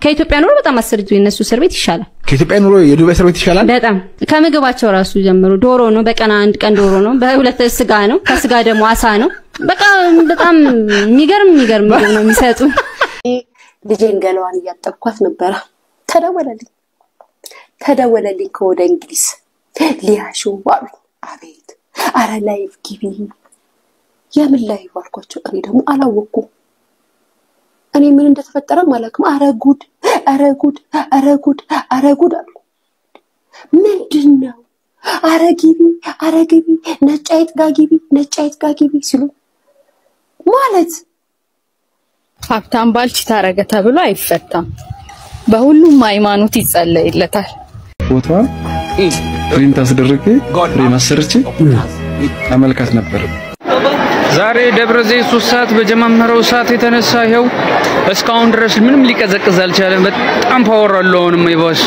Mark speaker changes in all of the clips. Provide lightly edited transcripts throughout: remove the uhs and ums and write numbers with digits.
Speaker 1: ከኢትዮጵያ ኑሮ በጣም አስርጁ የነሱ እስር ቤት ይሻላል
Speaker 2: ከኢትዮጵያ ኑሮ የዱባይ እስር ቤት ይሻላል
Speaker 1: በጣም ከምግባቸው ራሱ ጀምሮ ዶሮ ነው በቀን አንድ ቀን ዶሮ ነው በሁለት ስጋ ነው ከስጋ ደግሞ አሳ ነው በቃ በጣም የሚገርም ነው የሚሰጡ
Speaker 3: ልጄን ገለዋን ያጠብኳት ነበር ተደወለልኝ ከወደ እንግሊዝ ሊያሹ ባሉ አቤት አረ ላይቭ ግቢ የምን ላይቭ አልኳቸው እኔ ደግሞ አላወኩም እኔ ምን እንደተፈጠረ ማለክም አረጉድ አሉ ምንድነው አረግቢ ነጫይት ጋጊቢ ሲሉ ማለት
Speaker 4: ሀብታም ባልች ታረገ ተብሎ አይፈታም በሁሉም ሃይማኖት ይጸለይለታል
Speaker 5: ፎቶዋን ፕሪንት አስደረገ ማሰርቼ አመልካት ነበር
Speaker 6: ዛሬ ደብረ ዘይት 3 ሰዓት በጀማመረው ሰዓት የተነሳ ይሄው እስካሁን ድረስ ምንም ሊቀዘቅዝ አልቻለም በጣም ፓወር አለውንም ይባስ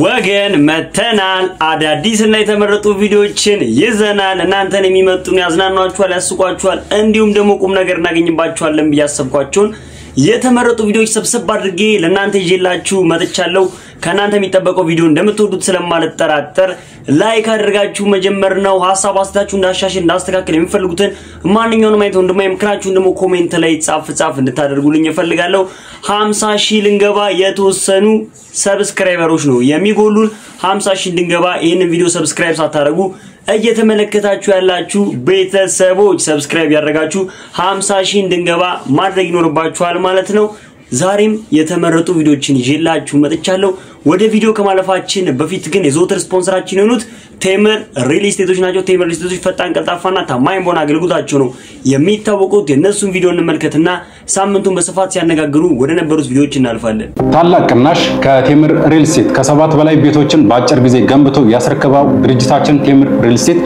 Speaker 7: ወገን መተናል አዳዲስና የተመረጡ ቪዲዮዎችን ይዘናል እናንተን የሚመጡን ያዝናናችኋል ያስቋችኋል እንዲሁም ደግሞ ቁም ነገር እናገኝባችኋለን በያሰብኳችሁን የተመረጡ ቪዲዮዎች ሰብሰብ አድርጌ ለእናንተ ይዤላችሁ መጥቻለሁ ከናንተ የሚጠበቀው ቪዲዮ እንደምትወዱት ስለማልጠራጠር ላይክ አድርጋችሁ መጀመር ነው ሐሳብ አስተያየታችሁ እንዳሻሽ እንዳስተካከለ የሚፈልጉትን ማንኛውንም አይነት እንደማይምክራችሁ ደግሞ ኮሜንት ላይ ጻፍ እንድታደርጉልኝ እፈልጋለሁ 50,000 ልንገባ የተወሰኑ ሰብስክራይበሮች ነው የሚጎሉን 50,000 ልንገባ ይሄን ቪዲዮ ሰብስክራይብ ሳታደርጉ እየተመለከታችሁ ያላችሁ ቤተሰቦች ሰብስክራይብ ያደርጋችሁ 50,000 እንድንገባ ማድረግ ይኖርባችኋል ማለት ነው ዛሬም የተመረጡ ቪዲዮችን ይዤላችሁ መጥቻለሁ ወደ ቪዲዮ ከማለፋችን በፊት ግን የዞተር ስፖንሰራችን የሆኑት ቴምር ሪል ስቴቶች ናቸው ቴምር ሪል ስቴቶች ፈጣን ቀልጣፋና ታማኝ በሆነ አገልግሎታቸው ነው የሚታወቁት የነሱን ቪዲዮ እንመልከትና ሳምንቱን በስፋት ሲያነጋግሩ ወደ ነበሩት ቪዲዮዎች እናልፋለን
Speaker 8: ታላቅ ቅናሽ ከቴምር ሪል ስቴት ከ7 በላይ ቤቶችን በአጭር ጊዜ ገንብቶ ያስረከባው ድርጅታችን ቴምር ሪል ስቴት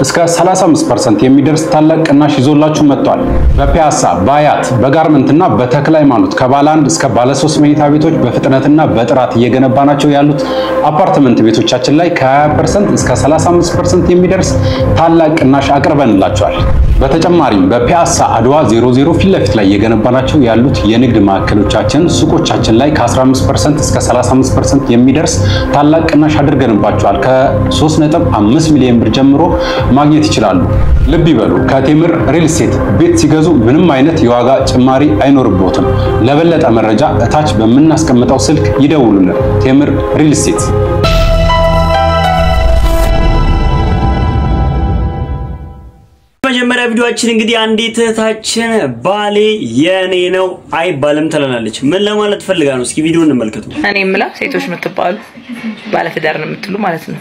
Speaker 8: እስከ 35% የሚደርስ ታላቅ ቅናሽ ይዞላችሁ መጥቷል በፒያሳ ባያት በጋርመንትና በተክለ ሃይማኖት ከባለ 1 እስከ ባለ 3 መኝታ ቤቶች በፍጥነትና በጥራት እየገነባናቸው ያሉት አፓርትመንት ቤቶቻችን ላይ ከ20% እስከ 35% የሚደርስ ታላቅ ቅናሽ አቅርበንላችኋል በተጨማሪም በፒያሳ አድዋ 00 ፊት ለፊት ላይ እየገነባናቸው ያሉት የንግድ ማዕከሎቻችን ሱቆቻችን ላይ ከ15% እስከ 35% የሚደርስ ታላቅ ቅናሽ አድርገንባቸዋል ከ3.5 ሚሊዮን ብር ጀምሮ ማግኘት ይችላሉ ልብ ይበሉ ከቴምር ሪል ስቴት ቤት ሲገዙ ምንም አይነት የዋጋ ጭማሪ አይኖርቦትም ለበለጠ መረጃ እታች በመናስቀምጠው ስልክ ይደውሉልን ቴምር ሪል ስቴት
Speaker 7: መጀመሪያ ቪዲዮአችን እንግዲህ አንዲት እህታችን ባሌ የኔ ነው አይባልም ተለናለች ምን ለማለት ፈልጋ ነው እስኪ ቪዲዮ እንመልከቱ
Speaker 4: እኔ ምላ ሴቶች ምትባሉ ባለ ትዳር ነው የምትሉ ማለት ነው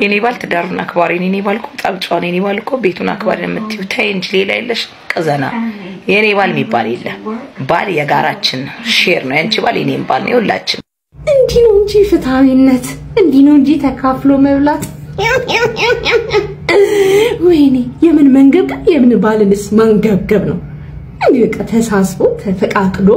Speaker 4: የኔ ባል ትዳሩን አክባሪ የኔ ባልኮ ጣብጫውን የኔ ባልኮ ቤቱን አክባሪ ነው የምትዩ ታይ እንጂ ሌላ የለሽ ቀዘና የኔ ባል የሚባል የለ ባል የጋራችን ሼር ነው ያንቺ ባል የኔም ባል ነው ሁላችን
Speaker 3: እንዲህ ነው እንጂ ፍትሃዊነት እንዲህ ነው እንጂ ተካፍሎ መብላት ወይኔ የምን መንገብገብ የምን ባልንስ መንገብገብ ነው እንዴ በቃ ተሳስቦ ተፈቃቅዶ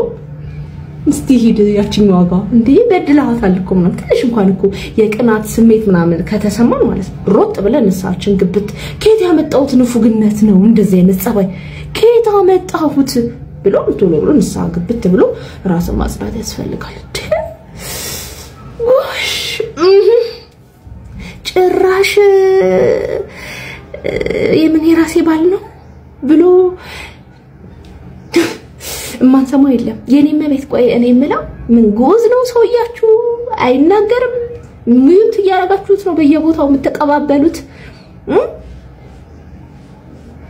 Speaker 3: እስቲ ሂድ ያቺኛው ዋጋ እንዴ በድላታል እኮ ነው ትንሽ እንኳን እኮ የቅናት ስሜት ምናምን ከተሰማን ማለት ነው ሮጥ ብለን እንሳችን ግብት ከየት ያመጣሁት ንፉግነት ነው እንደዚህ አይነት ጸባይ ከየት አመጣሁት ብሎ ቶሎ ብሎ እንሳ ግብት ብሎ ራስን ማጽዳት ያስፈልጋል ጎሽ ጭራሽ የምን የራሴ ባል ነው ብሎ ማንሰማው የለም የኔ መቤት ቆይ እኔ ምለው ምን ጎዝ ነው ሰውያችሁ አይናገርም ሚዩት ያረጋችሁት ነው በየቦታው የምትቀባበሉት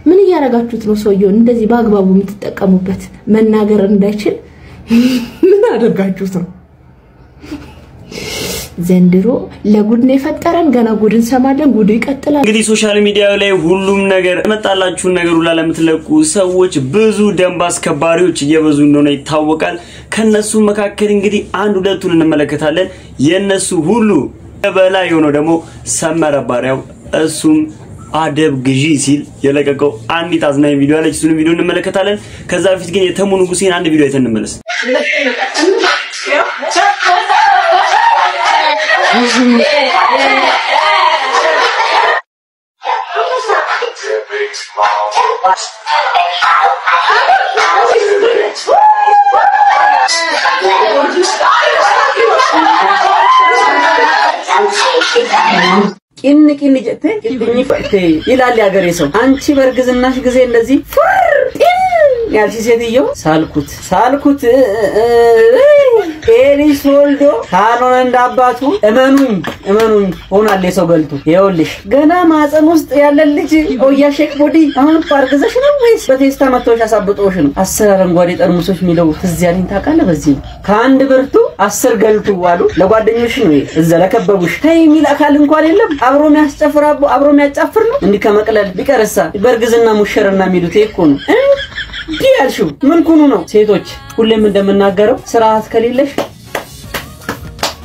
Speaker 3: ምን ያረጋችሁት ነው ሰውየው እንደዚህ ባግባቡ የምትጠቀሙበት መናገር እንዳይችል ምን አደረጋችሁት ነው ዘንድሮ ለጉድን የፈጠረን ገና ጉድን ሰማለን ጉድ ይቀጥላል
Speaker 7: እንግዲህ ሶሻል ሚዲያ ላይ ሁሉም ነገር መጣላችሁ ነገር ሁሉ ለምትለቁ ሰዎች ብዙ ደንብ አስከባሪዎች እየበዙ እንደሆነ ይታወቃል ከነሱ መካከል እንግዲህ አንድ ሁለቱን እንመለከታለን የነሱ ሁሉ በላይ ሆኖ ደግሞ ሰመረ ባሪያው እሱም አደብ ግዢ ሲል የለቀቀው አንዲት አዝናኝ ቪዲዮ አለች እሱን ቪዲዮ እንመለከታለን ከዛ በፊት ግን የተሙ ንጉሴን አንድ ቪዲዮ አይተን እንመለስ
Speaker 9: ቂን ጀተ ቂኝ ፈቴ ይላል ያገሬ ሰው አንቺ በርግዝናሽ ጊዜ እንደዚህ ያልሽ ሴትዮ ሳልኩት ኤሊስ ወልዶ ካኖን እንዳባቱ እመኑኝ ሆናል የሰው ገልቱ ይኸውልሽ ገና ማፀን ውስጥ ያለ ልጅ ኦያ ሼክ ቦዲ አሁን ፓርክዘሽ ነው ወይስ በቴስታ መጥቶሽ አሳብጦሽ ነው 10 አረንጓዴ ጠርሙሶች ሚለው ትዝያሊን ታውቃለህ በዚህ ከአንድ ብርቱ 10 ገልቱ ዋሉ ለጓደኞች ነው እዛ ለከበቡሽ ተይ ሚል አካል እንኳን የለም አብሮ የሚያስጨፍራቡ አብሮ የሚያጫፍር ነው እንዲህ ከመቅለል ቢቀርሳ በርግዝና ሙሽርና ሚሉት እኮ ነው ዲያልሹ ምን ኩኑ ነው ሴቶች ሁሌም እንደምናገረው ስርዓት ከሌለሽ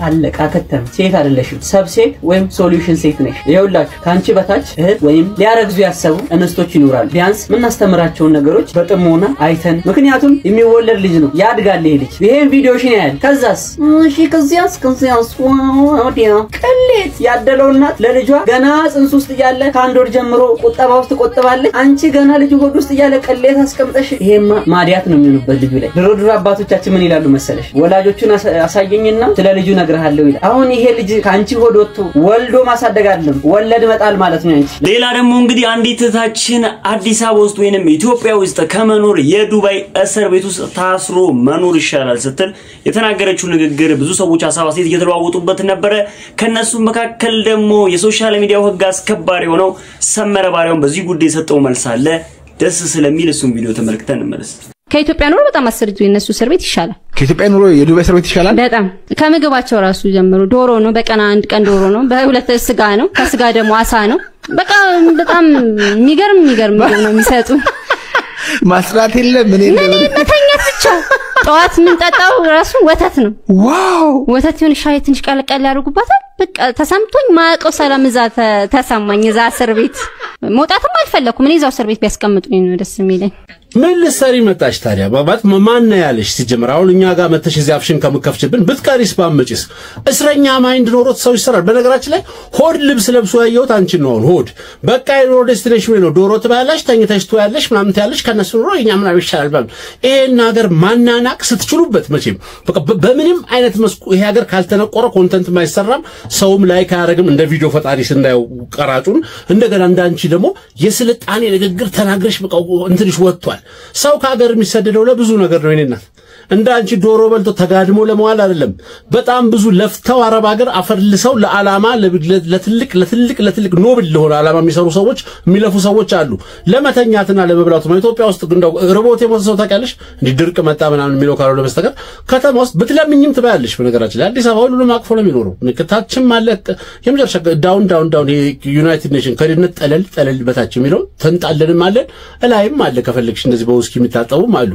Speaker 9: አለቃ ከተም ሴት አይደለሽም ሰብሴት ወይም ሶሉሽን ሴት ነሽ ይኸውላችሁ ካንቺ በታች እህት ወይም ሊያረግዙ ያሰቡ እንስቶች ይኖራሉ ቢያንስ ምን አስተምራቸውን ነገሮች በጥሞና አይተን ምክንያቱም የሚወለድ ልጅ ነው ያድጋል ይሄ ልጅ ይሄን ቪዲዮሽን ያያል ከዛስ እሺ ከዚያስ ወዲያ ቀሌት ያደለው እናት ለልጇ ገና ጽንስ ውስጥ ያለ ከአንድ ወር ጀምሮ ቁጠባ ውስጥ ቆጥባለች አንቺ ገና ልጅ ሆድ ውስጥ ያለ ቀሌት አስቀምጠሽ ይሄማ ማዲያት ነው የሚሆንበት ልጅ ላይ ድሮ አባቶቻችን ምን ይላሉ መሰለሽ ወላጆቹን አሳየኝና ስለ ልጁ ነግርሃለሁ ይላል አሁን ይሄ ልጅ ካንቺ ሆድ ወጥቶ ወልዶ ማሳደግ አይደለም ወለድ መጣል ማለት ነው አንቺ
Speaker 7: ሌላ ደግሞ እንግዲህ አንዲት እህታችን አዲስ አበባ ውስጥ ወይንም ኢትዮጵያ ውስጥ ከመኖር የዱባይ እስር ቤት ውስጥ ታስሮ መኖር ይሻላል ስትል የተናገረችው ንግግር ብዙ ሰዎች ሐሳብ አስተያየት እየተለዋወጡበት ነበር ከነሱ መካከል ደግሞ የሶሻል ሚዲያው ህግ አስከባሪ ሆነው ሰመረ ባሪያውን በዚህ ጉዳይ የሰጠው መልስ አለ ደስ ስለሚል እሱን ቪዲዮ ተመልክተን እንመለስ
Speaker 1: ከኢትዮጵያ ኑሮ በጣም አስርጁ የነሱ እስር ቤት ይሻላል
Speaker 2: ከኢትዮጵያ ኑሮ የዱባይ እስር ቤት ይሻላል በጣም
Speaker 1: ከምግባቸው ራሱ ጀምሮ ዶሮ ነው በቀን አንድ ቀን ዶሮ ነው በሁለት ስጋ ነው ከስጋ ደግሞ አሳ ነው በቃ በጣም የሚገርም ነው የሚሰጡ
Speaker 2: ማስራት የለም ምን
Speaker 1: መተኛት ብቻ ጧት ምን ጠጣው ራሱ ወተት ነው ዋው ወተት ይሁን ሻይ ትንሽ ቀለቀል ያርጉባታል በቃ ተሰምቶኝ ማቀው ሰላም እዛ ተሰማኝ እዛ እስር ቤት ሞጣትም አልፈለኩም እኔ እዛው እስር ቤት ቢያስቀምጡኝ ነው ደስ የሚለኝ
Speaker 10: ምን ልሰሪ መጣሽ ታዲያ ባባት ማን ነው ያለሽ ሲጀምራው እኛ ጋር መተሽ እዚህ አፍሽን ከምከፍችብን ብትቀሪስ ባመጪስ እስረኛ ማይንድ ኖሮት ሰው ይሰራል በነገራችን ላይ ሆድ ልብስ ለብሶ ያየሁት አንቺ ነው ሆድ በቃ የሮ ዴስቲኔሽን ነው ዶሮ ትባያለሽ ተኝተሽ ትያለሽ ምናምን ትያለሽ ከነሱ ኖሮ እኛ ምናምን ይሻላል ባል ይሄን ሀገር ማናናቅ ስትችሉበት መቼም በቃ በምንም አይነት መስኩ ይሄ ሀገር ካልተነቆረ ኮንተንት ማይሰራም ሰውም ላይክ አያረግም እንደ ቪዲዮ ፈጣሪ ስናየው ቀራጩን እንደገና እንዳንቺ ደግሞ የስልጣኔ ንግግር ተናግረሽ በቃ እንትንሽ ወጥቷል ሰው ከሀገር የሚሰደደው ለብዙ ነገር ነው እኔና እንዳንቺ ዶሮ በልቶ ተጋድሞ ለመዋል አይደለም በጣም ብዙ ለፍተው አረብ ሀገር አፈርልሰው ለዓላማ ለትልቅ ኖብል ለሆነ ዓላማ የሚሰሩ ሰዎች የሚለፉ ሰዎች አሉ ለመተኛትና ለመብላቱ ኢትዮጵያ ውስጥ እንደው ርቦት የሞተ ሰው ታውቂያለሽ እንዴ ድርቅ መጣ ምናምን የሚለው ካለው ለበስተቀር ከተማ ውስጥ ብትለምኝም ትባያለሽ በነገራችን ላይ አዲስ አበባ ሁሉንም አቅፎ ነው የሚኖረው ንክታችን ማለት የመጨረሻ ዳውን ዩናይትድ ኔሽን ከድነት ጠለል በታች የሚለው ተንጣለንም አለን እላይም አለ ከፈልክሽ እንደዚህ በውስኪ የሚታጠቡም አሉ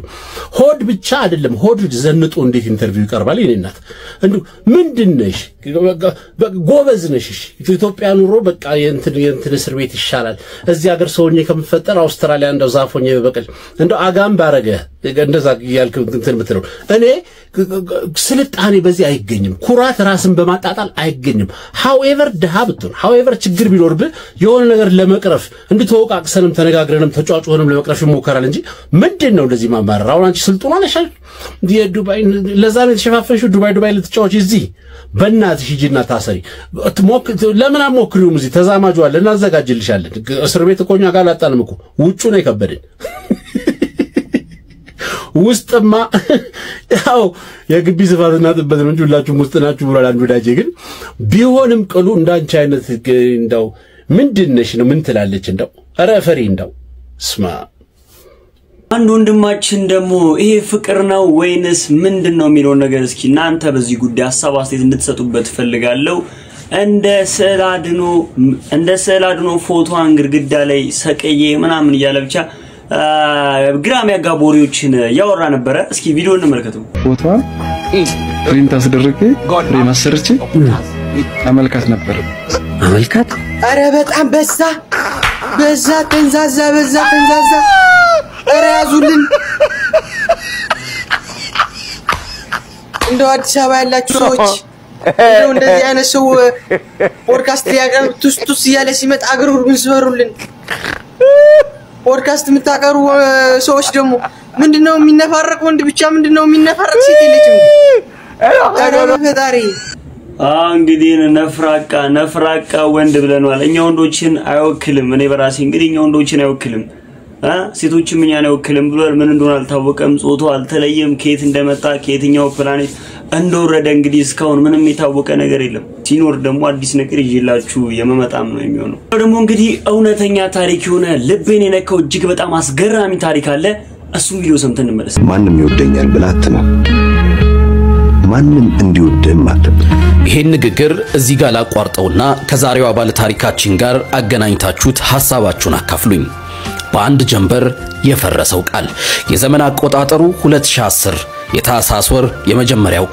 Speaker 10: ሆድ ብቻ አይደለም ሆድ ዘንጦ እንዴት ኢንተርቪው ይቀርባል የኔናት እንዱ ምንድነሽ ጎበዝ ነሽ ኢትዮጵያ ኑሮ በቃ የእንትን እስር ቤት ይሻላል እዚህ ሀገር ሰውኝ ከምፈጠር አውስትራሊያ እንደው ዛፎኝ በበቀል እንደው አጋም ባረገ እንደዛ ያልክ እንትን ምትለው እኔ ስልጣኔ በዚህ አይገኝም ኩራት ራስን በማጣጣል አይገኝም however ደሃብቱን however ችግር ቢኖርብ የሆነ ነገር ለመቅረፍ እንድትወቃቅሰንም ተነጋግረንም ተጫጫውንም ለመቅረፍ ይሞከራል እንጂ ምንድነው እንደዚህ ማማራው አንቺ ስልጡና ነሽ የዱባይ ለዛ ነው ተሸፋፈሽው ዱባይ ልትጫወች እዚህ በእናትሽ ሂጂና ታሰሪ ለምን አሞክሪውም እዚህ ተዛማጁ አለ እናዘጋጅልሻለን እስር ቤት እኮኛ ጋር ላጣንም እኮ ውጩ ነው የከበደኝ ውስጥማ ያው የግቢ ስፋትና ጥበት ነው እንጂ ሁላችሁም ውስጥ ናችሁ ብሏል አንዱ ዳጄ ግን ቢሆንም ቅሉ እንዳንቺ አይነት እንደው ምንድነሽ ነው ምን ትላለች እንደው ኧረ ፈሪ እንደው ስማ
Speaker 7: አንድ ወንድማችን ደግሞ ይሄ ፍቅር ነው ወይንስ ምንድነው የሚለው ነገር እስኪ እናንተ በዚህ ጉዳይ ሐሳብ አስተያየት እንድትሰጡበት ፈልጋለሁ እንደ ስዕል አድኖ ፎቶን ግድግዳ ላይ ሰቀዬ ምናምን እያለ ብቻ ግራም ያጋቦሪዎችን ያወራ ነበር እስኪ ቪዲዮ እንመልከቱ
Speaker 5: ፎቶን ፕሪንት አስደርጌ ማሰርቼ አመልካት ነበር
Speaker 9: አመልካት አረ በጣም በዛ ተንዛዛ አረ ያዙልን እንደው አዲስ አበባ ያላችሁ ሰዎች እንደው እንደዚህ አይነት ሰው ፖድካስት ያቀርብ ቱስ ያለ ሲመጣ አገር ሁሉ እንስበሩልን ፖድካስት የምታቀሩ ሰዎች ደግሞ ምንድነው የሚነፋረቅ ወንድ ብቻ ምንድነው የሚነፋረቅ ሴት ልጅ እንዴ አረ በፈጣሪ
Speaker 7: እንግዲህ ነፍራቃ ወንድ ብለናል እኛ ወንዶችን አይወክልም እኔ በራሴ እንግዲህ እኛ ወንዶችን አይወክልም ሴቶችም እኛን አይወክልም ብሏል ምን እንደሆነ አልታወቀም ጾታው አልተለየም ከየት እንደመጣ ከየትኛው ፕላኔት እንደወረደ እንግዲህ እስካሁን ምንም የታወቀ ነገር የለም ሲኖር ደግሞ አዲስ ነገር ይዤላችሁ የመመጣም ነው የሚሆነው ደግሞ እንግዲህ እውነተኛ ታሪክ የሆነ ልቤን የነካው እጅግ በጣም አስገራሚ ታሪክ አለ እሱም ቪዲዮ ሰምተን እንመለስ
Speaker 2: ማንንም ይወደኛል ብላት ነው ማንንም እንዲወደም ማለት
Speaker 11: ይሄን ንግግር እዚህ ጋር ላቋርጠውና ከዛሬው ባለ ታሪካችን ጋር አገናኝታችሁት ሐሳባችሁን አካፍሉኝ በአንድ ጀንበር የፈረሰው ቃል የዘመን አቆጣጠሩ 2010 የታህሳስ ወር የመጀመሪያው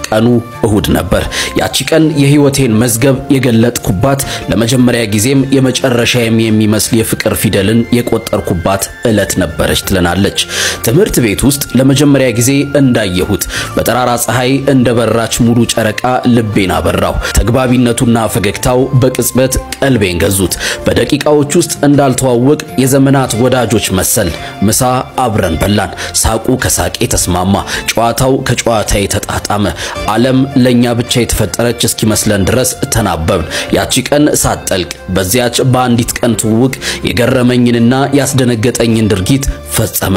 Speaker 11: ቀኑ እሁድ ነበር ያቺ ቀን የህይወቴን መዝገብ የገለጥኩባት ለመጀመሪያ ጊዜም የመጨረሻዬም የሚመስል የፍቅር ፊደልን የቆጠርኩባት ዕለት ነበረች ትለናለች ትምህርት ቤት ውስጥ ለመጀመሪያ ጊዜ እንዳየሁት በጠራራ ፀሐይ እንደበራች ሙሉ ጨረቃ ልቤን አበራው ተግባቢነቱና ፈገግታው በቅጽበት ቀልቤን ገዙት በደቂቃዎች ውስጥ እንዳልተዋወቅ የዘመናት ወዳጆች መሰል ምሳ አብረን በላን ሳቁ ከሳቄ ተስማማ ጨዋታው ከጨዋታዬ ተጣጣመ ዓለም ለኛ ብቻ የተፈጠረች እስኪመስለን ድረስ ተናበብን ያቺ ቀን ሳትጠልቅ በዚያች በአንዲት ቀን ትውውቅ የገረመኝንና ያስደነገጠኝን ድርጊት ፈጸመ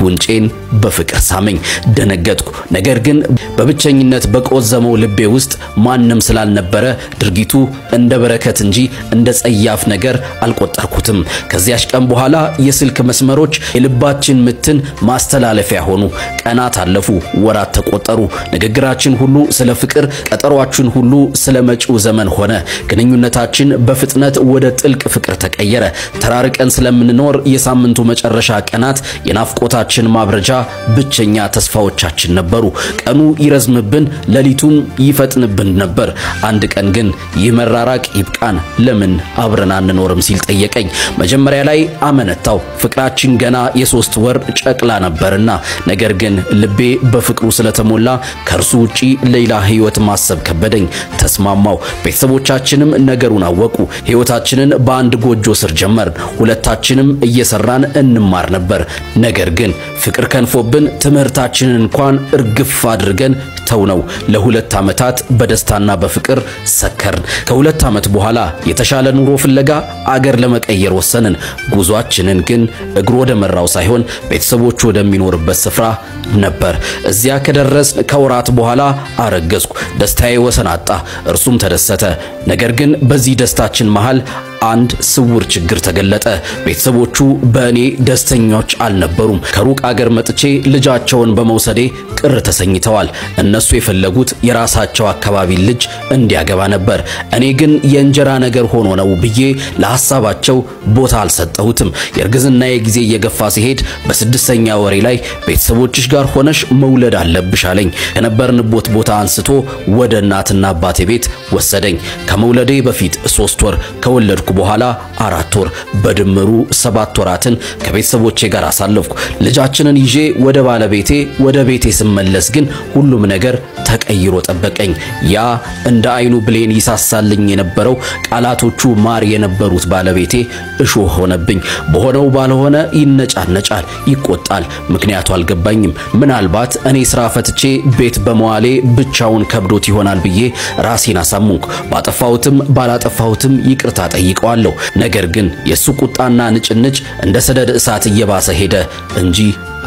Speaker 11: ጉንጬን በፍቅር ሳመኝ ደነገጥኩ ነገር ግን በብቸኝነት በቆዘመው ልቤ ውስጥ ማንም ስላልነበረ ድርጊቱ እንደ በረከት እንጂ እንደ ጸያፍ ነገር አልቆጠርኩትም ከዚያች ቀን በኋላ የስልክ መስመሮች የልባችን ምትን ማስተላለፊያ ሆኑ ቀናት አለፉ ወራት ተቆጠሩ ንግግራችን ሁሉ ስለ ፍቅር ቀጠሯችን ሁሉ ስለ መጪው ዘመን ሆነ ግንኙነታችን በፍጥነት ወደ ጥልቅ ፍቅር ተቀየረ ተራርቀን ስለምንኖር የሳምንቱ መጨረሻ ቀናት የናፍቆታችን ማብረጃ ብቸኛ ተስፋዎቻችን ነበሩ ቀኑ ይረዝምብን ለሊቱም ይፈጥንብን ነበር አንድ ቀን ግን ይመራራቅ ይብቃን ለምን አብረን አንኖርም ሲል ጠየቀኝ መጀመሪያ ላይ አመነታው ፍቅራችን ገና የ3 ወር ጨቅላ ነበርና ነገር ግን ልቤ በፍቅሩ ስለተሞላ ከርሱ ውጪ ሌላ ህይወት ማሰብ ከበደኝ ተስማማው ቤተሰቦቻችንም ነገሩን አወቁ ህይወታችንን በአንድ ጎጆ ስር ጀመርን ሁለታችንም እየሰራን እንማር ነበር ነገር ግን ፍቅር ከንፎብን ትምህርታችንን እንኳን እርግፍ አድርገን ተውነው ለሁለት ዓመታት በደስታና በፍቅር ሰከርን ከሁለት ዓመት በኋላ የተሻለ ኑሮ ፍለጋ አገር ለመቀየር ወሰንን ጉዟችንን ግን እግር ወደ መራው ሳይሆን ቤተሰቦቹ ወደሚኖርበት ስፍራ ነበር እዚያ ከደረስን ከወራት በኋላ አረገዝኩ ደስታዬ ወሰናጣ እርሱም ተደሰተ ነገር ግን በዚህ ደስታችን መሃል አንድ ስውር ችግር ተገለጠ ቤተሰቦቹ በእኔ ደስተኞች አልነበሩም ከሩቅ አገር መጥቼ ልጃቸውን በመውሰዴ ቅር ተሰኝተዋል እነሱ የፈለጉት የራሳቸው አካባቢ ልጅ እንዲያገባ ነበር እኔ ግን የእንጀራ ነገር ሆኖ ነው ብዬ ለሐሳባቸው ቦታ አልሰጠሁትም የርግዝናዬ ጊዜ እየገፋ ሲሄድ በስድስተኛ ወሬ ላይ ቤተሰቦችሽ ጋር ሆነሽ መውለድ አለብሽ አለኝ ከነበርንበት ቦታ አንስቶ ወደ እናትና አባቴ ቤት ወሰደኝ ከመውለዴ በፊት 3 ወር ከወለድኩ በኋላ 4 ወር በድምሩ 7 ወራትን ከቤተሰቦቼ ጋር አሳለፍኩ ልጃችንን ይዤ ወደ ባለቤቴ ወደ ቤቴ ስመለስ ግን ሁሉም ነገር ተቀይሮ ጠበቀኝ ያ እንደ አይኑ ብሌን ይሳሳልኝ የነበረው ቃላቶቹ ማር የነበሩት ባለቤቴ እሾህ ሆነብኝ በሆነው ባልሆነ ይነጫነጫል ይቆጣል ምክንያቱ አልገባኝም ምናልባት እኔ ስራ ፈትቼ ቤት በመዋሌ ብቻውን ከብዶት ይሆናል ብዬ ራሴን አሳመንኩ ባጠፋሁትም ባላጠፋሁትም ይቅርታ ጠይቀዋለሁ ነገር ግን የሱ ቁጣና ንጭንጭ እንደ ሰደድ እሳት እየባሰ ሄደ እንጂ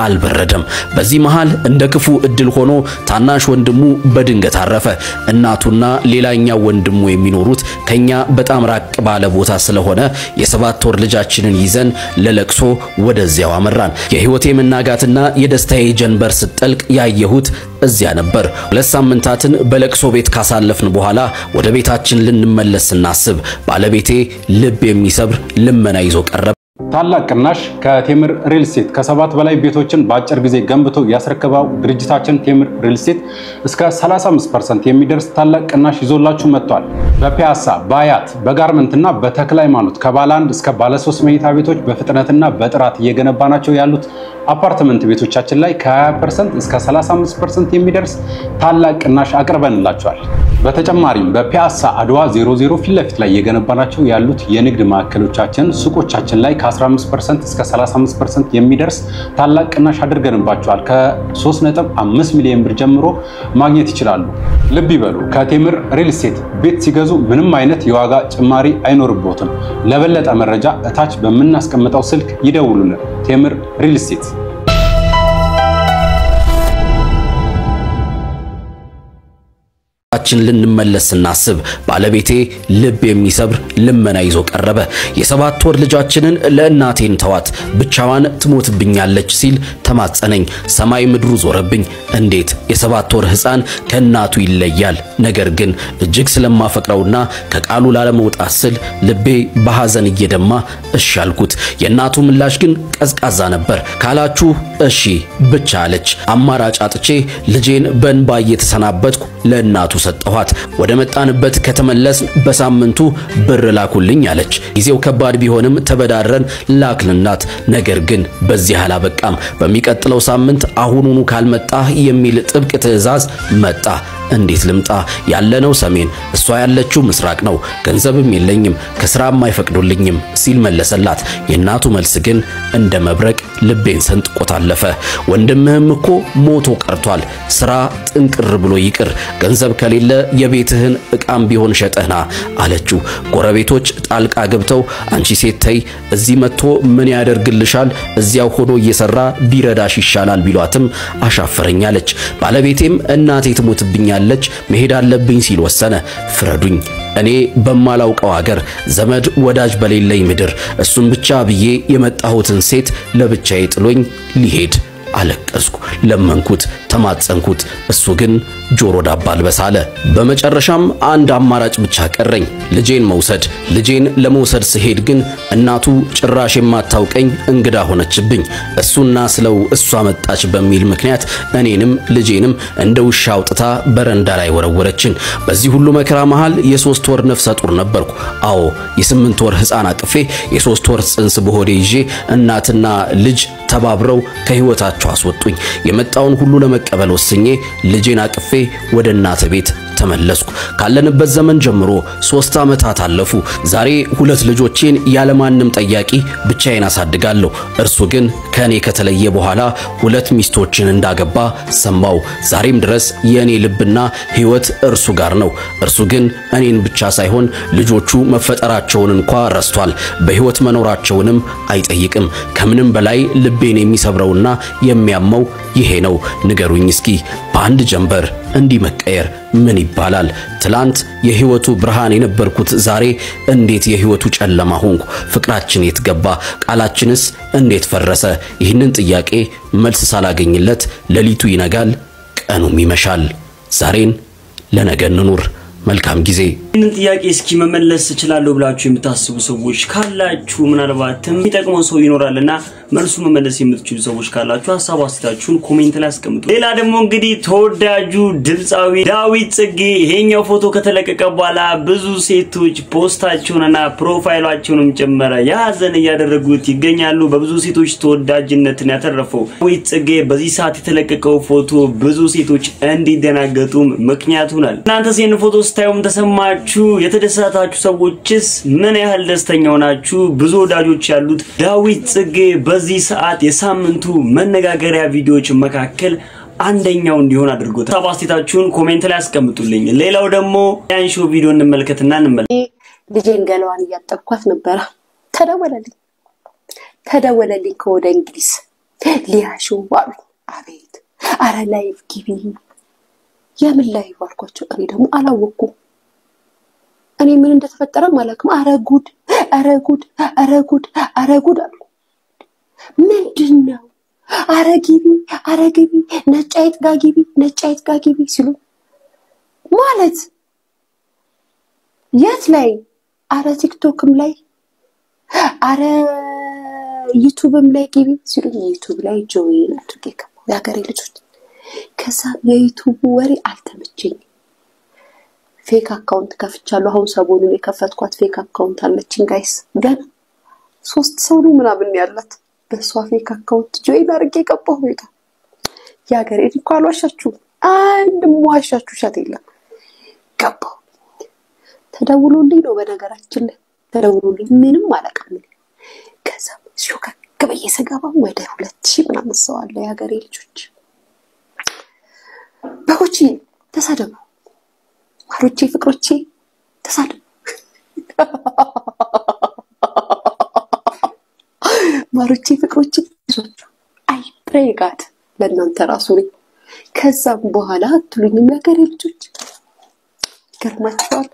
Speaker 11: አልበረደም በዚህ መሃል እንደ ክፉ እድል ሆኖ ታናሽ ወንድሙ በድንገት አረፈ እናቱና ሌላኛው ወንድሙ የሚኖሩት ከኛ በጣም ራቅ ባለ ቦታ ስለሆነ የ7 ወር ልጃችንን ይዘን ለለቅሶ ወደዚያው አመራን የህይወቴ መናጋትና የደስታዬ ጀንበር ስትጠልቅ ያየሁት እዚያ ነበር 2 ሳምንታትን በለቅሶ ቤት ካሳለፍን በኋላ ወደ ቤታችን ልንመለስ ስናስብ ባለቤቴ ልብ የሚሰብር ልመና ይዞ ቀረበ
Speaker 8: ታላቅ ቅናሽ ከቴምር ሪል ስቴት ከ7 በላይ ቤቶችን በአጭር ጊዜ ገንብቶ ያስረከበው ድርጅታችን ቴምር ሪል ስቴት እስከ 35% የሚደርስ ታላቅ ቅናሽ ይዞላችሁ መጥቷል። በፒያሳ በአያት በጋርመንትና በተክለ ሃይማኖት ከባለ 1 እስከ ባለ 3 መኝታ ቤቶች በፍጥነትና በጥራት እየገነባናቸው ያሉት አፓርትመንት ቤቶቻችን ላይ ከ20% እስከ 35% የሚደርስ ታላቅ ቅናሽ አቅርበንላችኋል። በተጨማሪም በፒያሳ አድዋ 00 ፊት ለፊት ላይ የገነባናቸው ያሉት የንግድ ማዕከሎቻችን ሱቆቻችን ላይ ከ15% እስከ 35% የሚደርስ ታላቅ ቅናሽ አድርገንባቸዋል። ከ3.5 ሚሊዮን ብር ጀምሮ ማግኘት ይችላሉ። ልብ ይበሉ፣ ከቴምር ሪል ስቴት ቤት ሲገዙ ምንም አይነት የዋጋ ጭማሪ አይኖርቦትም። ለበለጠ መረጃ እታች በምናስቀምጠው ስልክ ይደውሉልን። ቴምር ሪል ስቴት።
Speaker 11: ችን ልንመለስ ስናስብ ባለቤቴ ልብ የሚሰብር ልመና ይዞ ቀረበ። የ7 ወር ልጃችንን ለእናቴን ተዋት ብቻዋን ትሞትብኛለች ሲል ተማጸነኝ። ሰማይ ምድሩ ዞረብኝ። እንዴት የ7 ወር ሕፃን ከእናቱ ይለያል? ነገር ግን እጅግ ስለማፈቅረውና ከቃሉ ላለመውጣት ስል ልቤ በሐዘን እየደማ እሺ አልኩት። የእናቱ ምላሽ ግን ቀዝቃዛ ነበር። ካላችሁ እሺ ብቻ አለች። አማራጭ አጥቼ ልጄን በእንባ እየተሰናበትኩ ለእናቱ ሰጠኋት። ወደ መጣንበት ከተመለስ በሳምንቱ ብር ላኩልኝ አለች። ጊዜው ከባድ ቢሆንም ተበዳረን ላክልናት። ነገር ግን በዚህ አላበቃም። በሚቀጥለው ሳምንት አሁኑኑ ካልመጣ የሚል ጥብቅ ትዕዛዝ መጣ። እንዴት ልምጣ? ያለነው ሰሜን፣ እሷ ያለችው ምስራቅ ነው። ገንዘብም የለኝም፣ ከስራም አይፈቅዱልኝም ሲል መለሰላት። የእናቱ መልስ ግን እንደ መብረቅ ልቤን ሰንጥቆት አለፈ። ወንድምህም እኮ ሞቶ ቀርቷል። ስራ ጥንቅር ብሎ ይቅር፣ ገንዘብ ከሌለ የቤትህን ዕቃም ቢሆን ሸጠህና አለችው። ጎረቤቶች ጣልቃ ገብተው አንቺ ሴት ተይ፣ እዚህ መጥቶ ምን ያደርግልሻል? እዚያው ሆኖ እየሰራ ቢረዳሽ ይሻላል ቢሏትም አሻፈረኛለች። ባለቤቴም እናቴ ትሞትብኛለች መሄድ አለብኝ ሲል ወሰነ። ፍረዱኝ፣ እኔ በማላውቀው ሀገር ዘመድ ወዳጅ በሌለኝ ምድር እሱን ብቻ ብዬ የመጣሁትን ሴት ለብቻዬ ጥሎኝ ሊሄድ አለቀስኩ፣ ለመንኩት፣ ተማጸንኩት። እሱ ግን ጆሮ ዳባ አልበስ አለ። በመጨረሻም አንድ አማራጭ ብቻ ቀረኝ፣ ልጄን መውሰድ። ልጄን ለመውሰድ ስሄድ ግን እናቱ ጭራሽ የማታውቀኝ እንግዳ ሆነችብኝ። እሱና ስለው እሷ መጣች በሚል ምክንያት እኔንም ልጄንም እንደ ውሻ አውጥታ በረንዳ ላይ ወረወረችን። በዚህ ሁሉ መከራ መሃል የ3 ወር ነፍሰ ጡር ነበርኩ። አዎ የ8 ወር ሕፃን አቅፌ የ3 ወር ጽንስ በሆዴ ይዤ እናትና ልጅ ተባብረው ከህይወታቸው አስወጡኝ። የመጣውን ሁሉ ለመቀበል ወስኜ ልጄን አቅፌ ወደ እናቴ ቤት ተመለስኩ። ካለንበት ዘመን ጀምሮ 3 ዓመታት አለፉ። ዛሬ 2 ልጆቼን ያለማንም ጠያቂ ብቻዬን አሳድጋለሁ። እርሱ ግን ከኔ ከተለየ በኋላ 2 ሚስቶችን እንዳገባ ሰማው። ዛሬም ድረስ የኔ ልብና ህይወት እርሱ ጋር ነው። እርሱ ግን እኔን ብቻ ሳይሆን ልጆቹ መፈጠራቸውን እንኳን ረስቷል። በህይወት መኖራቸውንም አይጠይቅም። ከምንም በላይ ልቤን የሚሰብረውና የሚያመው ይሄ ነው። ንገሩኝ እስኪ በአንድ ጀንበር እንዲህ መቀየር ምን ይባላል? ትላንት የህይወቱ ብርሃን የነበርኩት ዛሬ እንዴት የህይወቱ ጨለማ ሆንኩ? ፍቅራችን የት ገባ? ቃላችንስ እንዴት ፈረሰ? ይህንን ጥያቄ መልስ ሳላገኝለት ሌሊቱ ይነጋል፣ ቀኑም ይመሻል። ዛሬን ለነገ እንኑር። መልካም ጊዜ።
Speaker 7: ይህንን ጥያቄ እስኪ መመለስ እችላለሁ ብላችሁ የምታስቡ ሰዎች ካላችሁ ምናልባትም የሚጠቅመው ሰው ይኖራልና መልሱ መመለስ የምትችሉ ሰዎች ካላችሁ ሐሳብ አስተያየታችሁን ኮሜንት ላይ አስቀምጡ። ሌላ ደግሞ እንግዲህ ተወዳጁ ድምጻዊ ዳዊት ጽጌ ይሄኛው ፎቶ ከተለቀቀ በኋላ ብዙ ሴቶች ፖስታቸውንና ፕሮፋይላቸውንም ጨመረ ያዘን ያደረጉት ይገኛሉ። በብዙ ሴቶች ተወዳጅነትን ያተረፈው ዳዊት ጽጌ በዚህ ሰዓት የተለቀቀው ፎቶ ብዙ ሴቶች እንዲደናገጡም ምክንያት ሆኗል። እናንተስ ይሄን ፎቶ ስታዩም ተሰማችሁ? የተደሰታችሁ ሰዎችስ ምን ያህል ደስተኛው ናችሁ? ብዙ ወዳጆች ያሉት ዳዊት ጽጌ በዚህ ሰዓት የሳምንቱ መነጋገሪያ ቪዲዮዎች መካከል አንደኛው እንዲሆን አድርጎታል። ታባስቲታችሁን ኮሜንት ላይ አስቀምጡልኝ። ሌላው ደግሞ ያንሾ ቪዲዮ እንመልከትና
Speaker 12: ልጄን ገለዋን እያጠብኳት ነበር። ተደወለልኝ ከወደ እንግሊዝ ሊያሾ አሉ። አቤት አረ ላይቭ ግቢ። የምን ላይቭ አልኳቸው። እኔ ደግሞ አላወኩም። እኔ ምን እንደተፈጠረ ማለክም አረጉድ አሉ። ምንድነው? አረግቢ ነጫይት ጋጊቢ ሲሉ ማለት የት ላይ? አረ ቲክቶክም ላይ አረ ዩቲዩብም ላይ ግቢ ሲሉ ዩቲዩብ ላይ ጆይን አድርጌ ገባሁ። ያገሬ ልጆች ከዛ የዩቲዩብ ወሬ አልተመቸኝ። ፌክ አካውንት ከፍቻለሁ። አሁን ሰሞኑን የከፈትኳት ፌክ አካውንት አለችኝ ጋይስ። ገና 3 ሰው ነው ምናምን ያላት በሷ ፌክ አካውንት ጆይን አድርጌ ገባሁ። ቤቷ ያገሬ ልጅ አልዋሻችሁ፣ አንድ ዋሻችሁ ሻት የለም። ገባው ተደውሎልኝ ነው በነገራችን ላይ ተደውሎልኝ ምንም አላውቅም ከዛ ሾከክ በየሰጋባ ወደ 2000 ምናምን ሰው አለ ያገሬ ልጆች በሆቺ ተሳደቡ ማሮቼ ፍቅሮቼ ተሳደቡ ማሮቼ ፍቅሮቼ አይ ፕሬይ ጋድ ለእናንተ ራሱ ነኝ ከዛም በኋላ አትሉኝም ያገሬ ልጆች ገርማችኋል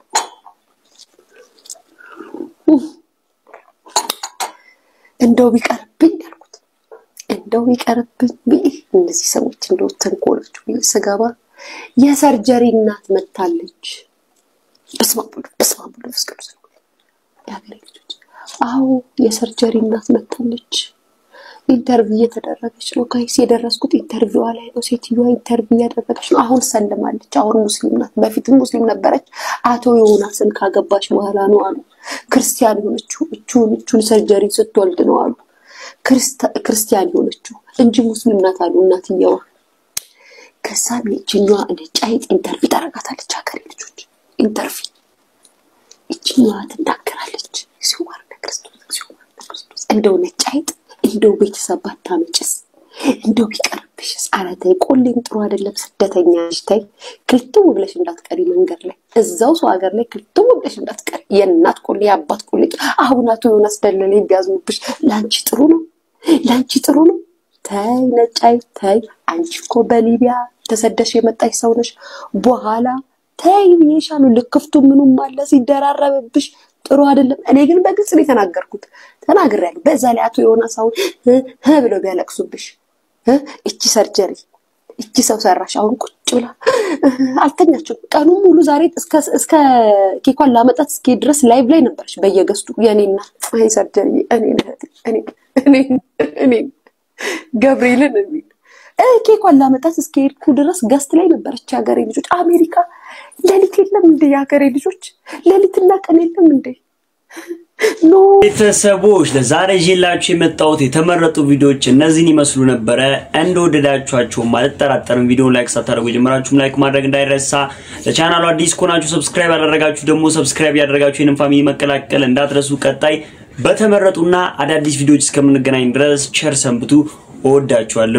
Speaker 12: እንደው ቢቀርብኝ ያልኩት እንደው ቢቀርብኝ እነዚህ ሰዎች እንደው ተንኮላችሁ ይሰጋባ የሰርጀሪ እናት መታለች በስማም ፍስቅዱስ ያገሬ ልጆች አው የሰርጀሪ እናት መታለች ኢንተርቪው እየተደረገች ነው ጋይስ የደረስኩት ኢንተርቪው ላይ ነው ሴትዮዋ ኢንተርቪው ያደረገች ነው አሁን ሰለማለች አሁን ሙስሊም ናት በፊት ሙስሊም ነበረች አቶ ዮናስን ካገባች በኋላ ነው አሉ ክርስቲያን ሆነችው እቹን ሰርጀሪ ስትወልድ ነው አሉ ክርስቲያን ሆነችው እንጂ ሙስሊም ናት አሉ እናትየዋ ከሳም እቺኛዋ ነጫይት ኢንተርቪው ታረጋታለች አገሬ ልጆች ኢንተርቪው እቺኛዋ ትናገራለች ሲዋር ክርስቶስ እንደው ነጫይት እንደው ቤተሰብ ባታመጭስ እንደው ቢቀርብሽስ አራታይ ቆሌን ጥሩ አይደለም ስደተኛ ልጅታይ ክልቱ ብለሽ እንዳትቀሪ መንገር ላይ እዛው ሰው ሀገር ላይ ክልቱ ብለሽ እንዳትቀሪ የእናት ቆሌ አባት ቆሌ አሁናቱ ዮናስ ደለለኝ ቢያዝሙብሽ ላንቺ ጥሩ ነው ታይ ነጫይ ታይ አንቺ እኮ በሊቢያ ተሰደሽ የመጣሽ ሰው ነሽ በኋላ ታይ ይሻሉ ልክፍቱ ምኑም ማለ ሲደራረብብሽ ጥሩ አይደለም እኔ ግን በግልጽ ነው ተናገርኩት ተናግሬያለሁ በዛ ላይ አቶ ዮናስ አሁን ብለው ቢያለቅሱብሽ እቺ ሰርጀሪ እቺ ሰው ሰራሽ አሁን ቁጭ ብላ አልተኛችም ቀኑ ሙሉ ዛሬ እስከ ኬኳን ላመጣት እስኪ ድረስ ላይቭ ላይ ነበርሽ በየገስቱ የኔና አይ ሰርጀሪ እኔ ገብርኤልን እንዴ ኬኳን ላመጣት እስኪ ሄድኩ ድረስ ገስት ላይ ነበርች ያገሬ ልጆች አሜሪካ ለሊት የለም እንዴ ያገሬ ልጆች ለሊትና ቀን የለም እንዴ ኖ
Speaker 7: ቤተሰቦች ለዛሬ ይላችሁ የመጣሁት የተመረጡ ቪዲዮዎች እነዚህን ይመስሉ ነበር እንደወደዳችኋቸው ማለት ተራጠረን ቪዲዮ ላይክ ሳታደርጉ ጀምራችሁም ላይክ ማድረግ እንዳይረሳ ለቻናሉ አዲስ ከሆናችሁ ሰብስክራይብ ያደረጋችሁ ደግሞ ሰብስክራይብ ያደረጋችሁ የኔን ፋሚሊ መቀላቀል እንዳትረሱ ቀጣይ በተመረጡና አዳዲስ ቪዲዮዎች እስከምንገናኝ ድረስ ቸር ሰንብቱ እወዳችኋለሁ